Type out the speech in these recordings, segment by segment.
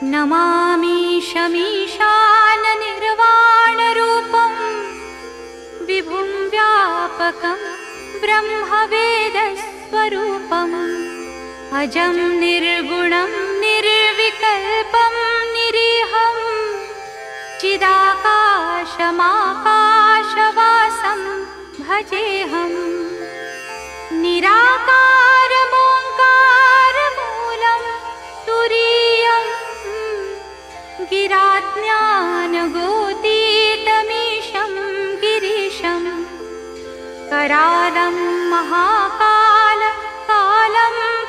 नमामि शमीशाननिर्वाणरूपं विभुं व्यापकं ब्रह्मवेदस्वरूपम् अजं निर्गुणं निर्विकल्पं निरीहं चिदाकाशमाकाशवासं भजेऽहम् निराकारमोङ्कारमूलं तुरीयं गिराज्ञानगोतीतमीशं गिरीशं करालं महाकालं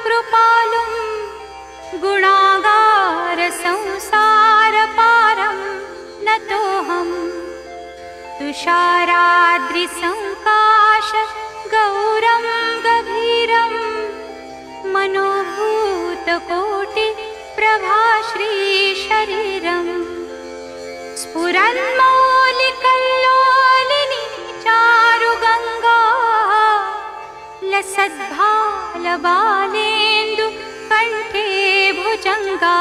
कृपालुं गुणागारसंसारपारं नतोऽहम् तुषाराद्रिसङ्काश गौरं गभीरं मनोभूतकोटिप्रभाश्रीशरीरं स्फुरन्मौलिकल्लोलिनी चारुगङ्गा लसद्भालबालेन्दुकण्ठे भुजङ्गा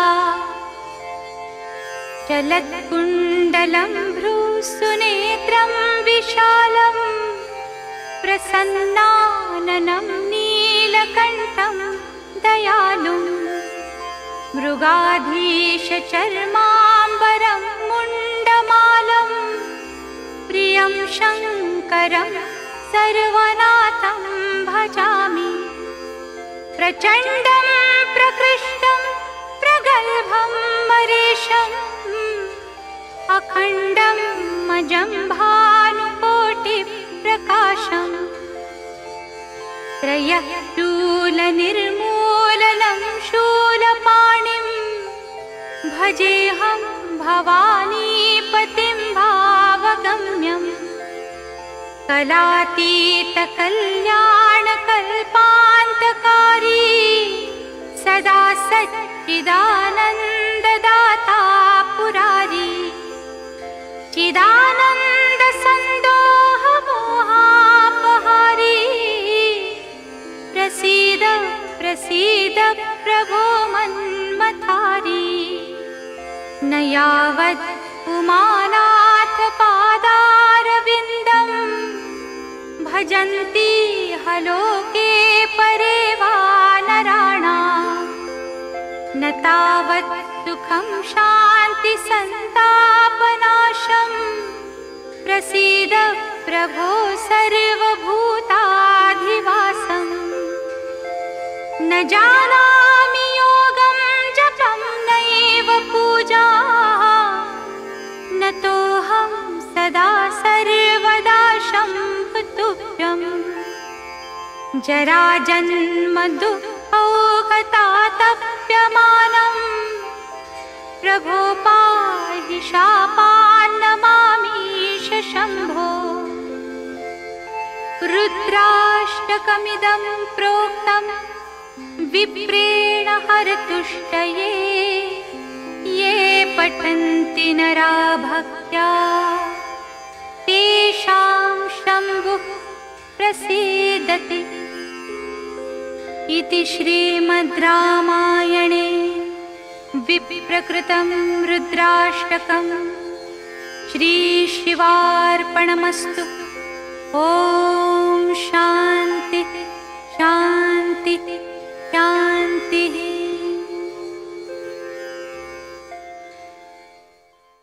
चलत्कुण्डलं भ्रूसुनेत्रं विशालं प्रसन्नाननं नीलकण्ठं दयालुं मृगाधीशचर्माम्बरं मुण्डमालं प्रियं शङ्करं सर्वनाथं भजामि प्रचण्डं प्रकृष्टं प्रगल्भं मरीशम् अखण्डं मजं भानुकोटिप्रकाशम् त्रयशूलनिर्मूलनं शूलपाणिं भजेऽहं भवानीपतिं भावगम्यं कलातीतकल्याणकल्पान्तकारी सदा सच्चिदानन्ददाता पुरारी चिदानन्दसन्दोहमोहापहारी प्रसीद प्रसीद प्रभो मन्मथारी न यावत् उमानाथपादारविन्दं भजन्ति हलोके परे वा नराणां न तावत् सुखं शान्तिसन्तापनाशं प्रसीद प्रभो सर्वभूताधिवासम् न जानामि योगं जपं नैव पूजा नतोऽहं सदा सर्वदा शम्भुतुभ्यं जराजन्मदुःखौघतातप्यमानं प्रभो पाहि शापान्नमामीश शम्भो रुद्राष्टकमिदं प्रोक्तं विप्रेण हरतुष्टये ये पठन्ति नरा भक्त्या तेषां शम्भुः प्रसीदति इति श्रीमद् रामायणे विप्रकृतं रुद्राष्टकं श्रीशिवार्पणमस्तु। ॐ शान्ति शान्ति शान्ति।